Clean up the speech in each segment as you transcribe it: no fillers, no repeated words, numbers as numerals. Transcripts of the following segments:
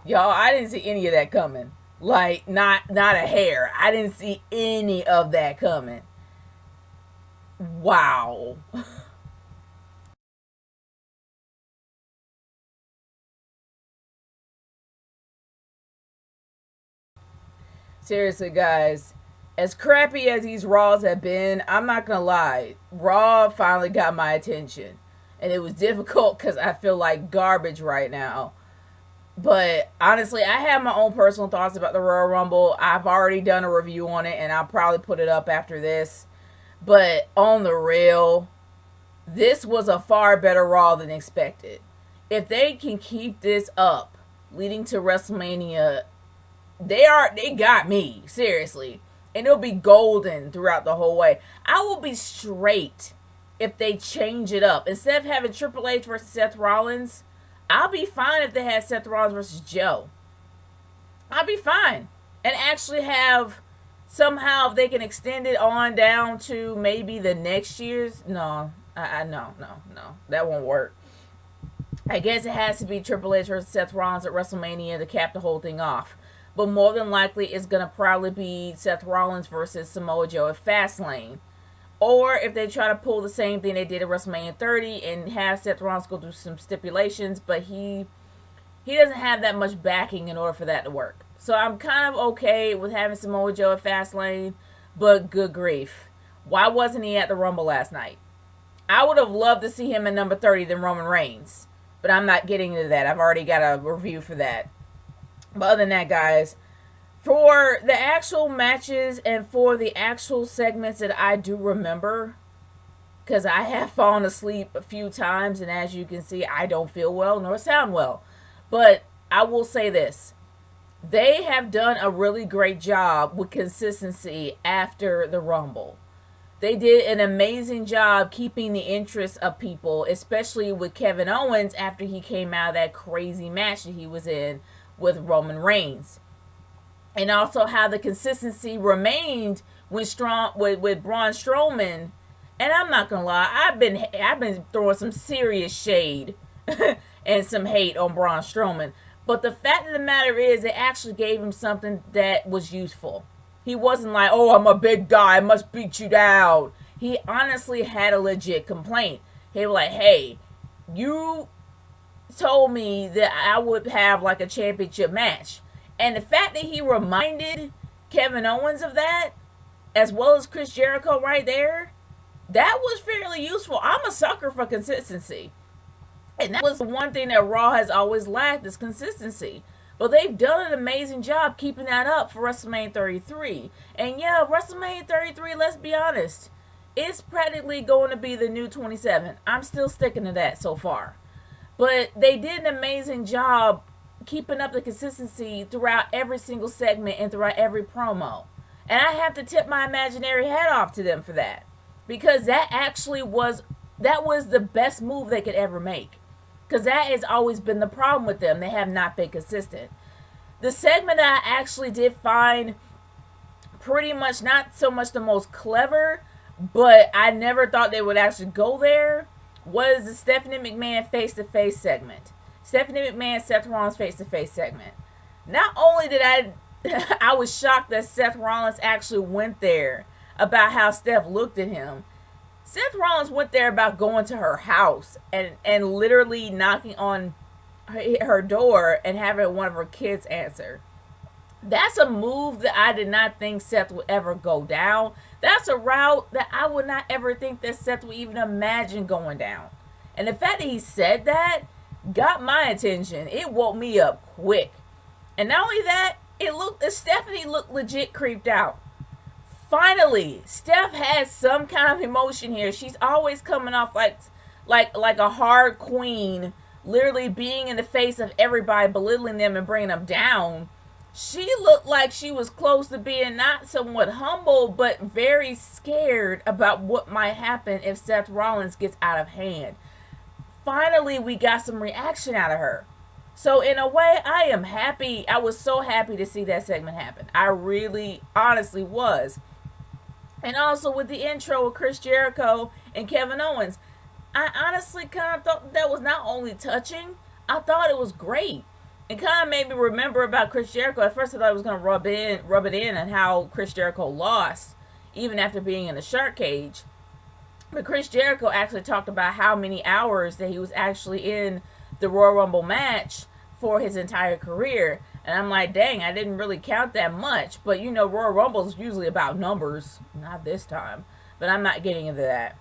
Y'all, I didn't see any of that coming. Like, not a hair. I didn't see any of that coming. Wow. Seriously, guys, as crappy as these Raws have been, I'm not gonna lie. Raw finally got my attention. And it was difficult because I feel like garbage right now. But honestly, I have my own personal thoughts about the Royal Rumble. I've already done a review on it, and I'll probably put it up after this. But on the real, this was a far better Raw than expected. If they can keep this up, leading to WrestleMania, they got me seriously, and it'll be golden throughout the whole way. I will be straight if they change it up instead of having Triple H versus Seth Rollins. I'll be fine if they had Seth Rollins versus Joe. I'll be fine, and actually have somehow if they can extend it on down to maybe the next year's. No, no, that won't work. I guess it has to be Triple H versus Seth Rollins at WrestleMania to cap the whole thing off. But more than likely, it's going to probably be Seth Rollins versus Samoa Joe at Fastlane. Or if they try to pull the same thing they did at WrestleMania 30 and have Seth Rollins go through some stipulations, but he doesn't have that much backing in order for that to work. So I'm kind of okay with having Samoa Joe at Fastlane, but good grief. Why wasn't he at the Rumble last night? I would have loved to see him at number 30 than Roman Reigns. But I'm not getting into that. I've already got a review for that. But other than that, guys, for the actual matches and for the actual segments that I do remember, because I have fallen asleep a few times, and as you can see, I don't feel well nor sound well. But I will say this. They have done a really great job with consistency after the Rumble. They did an amazing job keeping the interest of people, especially with Kevin Owens after he came out of that crazy match that he was in with Roman Reigns. And also how the consistency remained with Braun Strowman. And I'm not gonna lie, I've been throwing some serious shade and some hate on Braun Strowman. But the fact of the matter is, it actually gave him something that was useful. He wasn't like, oh, I'm a big guy, I must beat you down. He honestly had a legit complaint. He was like, hey, you told me that I would have like a championship match. And the fact that he reminded Kevin Owens of that, as well as Chris Jericho right there, that was fairly useful. I'm a sucker for consistency. And that was the one thing that Raw has always lacked, is consistency. But they've done an amazing job keeping that up for WrestleMania 33. And yeah, WrestleMania 33, let's be honest, it's practically going to be the new 27. I'm still sticking to that so far. But they did an amazing job keeping up the consistency throughout every single segment and throughout every promo. And I have to tip my imaginary hat off to them for that. Because that was the best move they could ever make. Because that has always been the problem with them. They have not been consistent. The segment that I actually did find pretty much not so much the most clever, but I never thought they would actually go there, was the Stephanie McMahon face-to-face segment. Stephanie McMahon, Seth Rollins face-to-face segment. Not only did I was shocked that Seth Rollins actually went there about how Steph looked at him. Seth Rollins went there about going to her house and literally knocking on her door and having one of her kids answer. That's a move that I did not think Seth would ever go down. That's a route that I would not ever think that Seth would even imagine going down. And the fact that he said that got my attention. It woke me up quick. And not only that, Stephanie looked legit creeped out. Finally, Steph has some kind of emotion here. She's always coming off like a hard queen, literally being in the face of everybody, belittling them and bringing them down. She looked like she was close to being not somewhat humble, but very scared about what might happen if Seth Rollins gets out of hand. Finally, we got some reaction out of her. So in a way, I am happy. I was so happy to see that segment happen. I really, honestly was. And also with the intro with Chris Jericho and Kevin Owens, I honestly kind of thought that was not only touching, I thought it was great. It kind of made me remember about Chris Jericho. At first, I thought I was going to rub it in, and how Chris Jericho lost, even after being in the shark cage. But Chris Jericho actually talked about how many hours that he was actually in the Royal Rumble match for his entire career. And I'm like, dang, I didn't really count that much. But you know, Royal Rumble is usually about numbers. Not this time. But I'm not getting into that.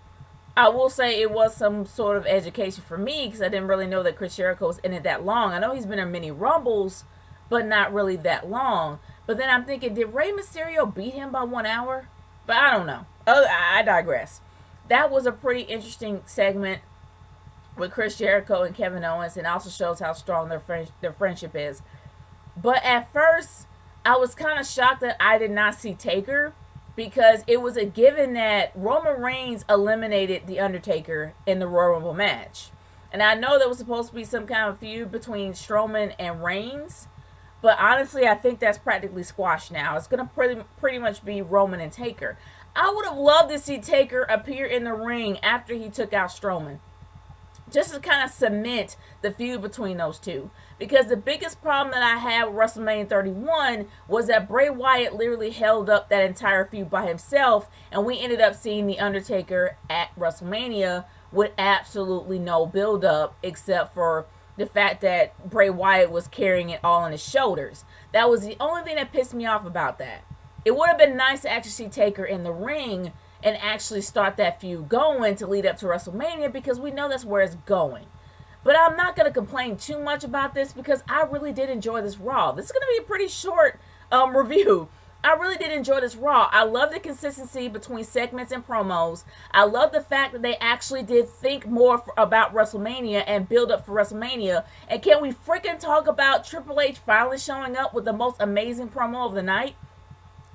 I will say it was some sort of education for me, because I didn't really know that Chris Jericho was in it that long. I know he's been in many Rumbles, but not really that long. But then I'm thinking, did Rey Mysterio beat him by 1 hour? But I don't know. I digress. That was a pretty interesting segment with Chris Jericho and Kevin Owens, and also shows how strong their friendship is. But at first, I was kind of shocked that I did not see Taker, because it was a given that Roman Reigns eliminated The Undertaker in the Royal Rumble match. And I know there was supposed to be some kind of feud between Strowman and Reigns, but honestly, I think that's practically squashed now. It's going to pretty much be Roman and Taker. I would have loved to see Taker appear in the ring after he took out Strowman, just to kind of cement the feud between those two. Because the biggest problem that I had with WrestleMania 31 was that Bray Wyatt literally held up that entire feud by himself, and we ended up seeing The Undertaker at WrestleMania with absolutely no build-up, except for the fact that Bray Wyatt was carrying it all on his shoulders. That was the only thing that pissed me off about that. It would have been nice to actually see Taker in the ring and actually start that feud going to lead up to WrestleMania, because we know that's where it's going. But I'm not going to complain too much about this, because I really did enjoy this Raw. This is going to be a pretty short review. I really did enjoy this Raw. I love the consistency between segments and promos. I love the fact that they actually did think more about WrestleMania and build up for WrestleMania. And can we freaking talk about Triple H finally showing up with the most amazing promo of the night?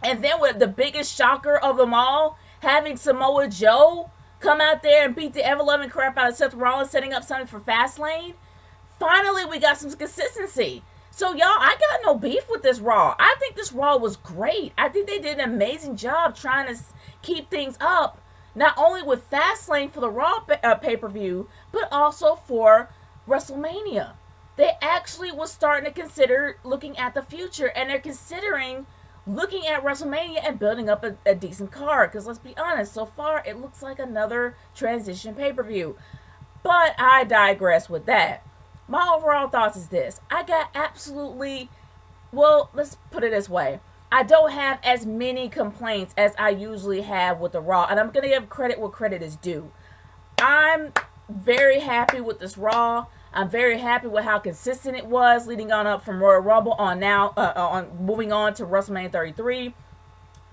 And then with the biggest shocker of them all, having Samoa Joe come out there and beat the ever-loving crap out of Seth Rollins, setting up something for Fastlane. Finally, we got some consistency. So, y'all, I got no beef with this Raw. I think this Raw was great. I think they did an amazing job trying to keep things up, not only with Fastlane for the Raw pay-per-view, but also for WrestleMania. They actually was starting to consider looking at the future, and they're considering looking at WrestleMania and building up a decent card. Because let's be honest, so far it looks like another transition pay-per-view. But I digress with that. My overall thoughts is this. I got absolutely, well, let's put it this way. I don't have as many complaints as I usually have with the Raw. And I'm going to give credit where credit is due. I'm very happy with this Raw. I'm very happy with how consistent it was leading on up from Royal Rumble on moving on to WrestleMania 33.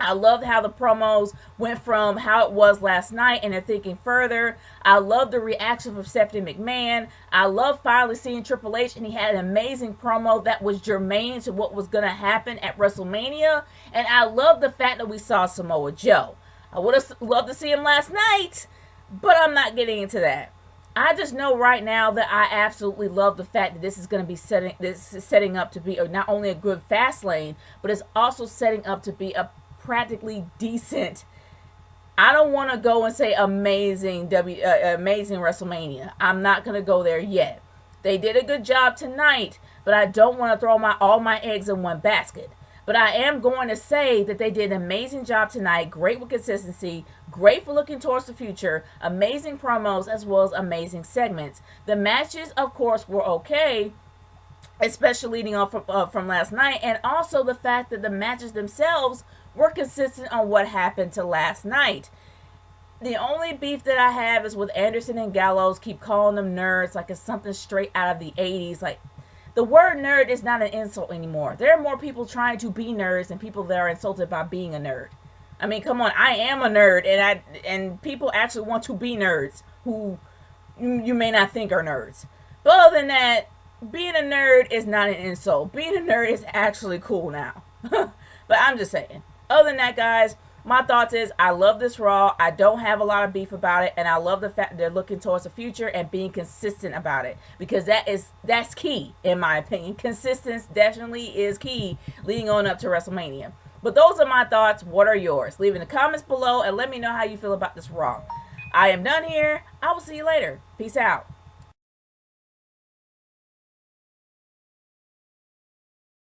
I loved how the promos went from how it was last night and they're thinking further. I love the reaction from Stephanie McMahon. I love finally seeing Triple H, and he had an amazing promo that was germane to what was going to happen at WrestleMania. And I love the fact that we saw Samoa Joe. I would have loved to see him last night, but I'm not getting into that. I just know right now that I absolutely love the fact that this is going to be setting up to be not only a good Fastlane, but it's also setting up to be a practically decent, I don't want to go and say amazing WrestleMania. I'm not going to go there yet. They did a good job tonight, but I don't want to throw all my eggs in one basket. But I am going to say that they did an amazing job tonight, great with consistency, great for looking towards the future, amazing promos, as well as amazing segments. The matches, of course, were okay, especially leading off from last night, and also the fact that the matches themselves were consistent on what happened to last night. The only beef that I have is with Anderson and Gallows keep calling them nerds like it's something straight out of the 80s. Like, the word nerd is not an insult anymore. There are more people trying to be nerds than people that are insulted by being a nerd. I mean, come on, I am a nerd, and people actually want to be nerds who you may not think are nerds. But other than that, being a nerd is not an insult. Being a nerd is actually cool now. But I'm just saying. Other than that, guys, my thoughts is I love this Raw. I don't have a lot of beef about it, and I love the fact that they're looking towards the future and being consistent about it, because that's key in my opinion. Consistency definitely is key leading on up to WrestleMania. But those are my thoughts. What are yours? Leave in the comments below and let me know how you feel about this Raw. I am done here. I will see you later. Peace out.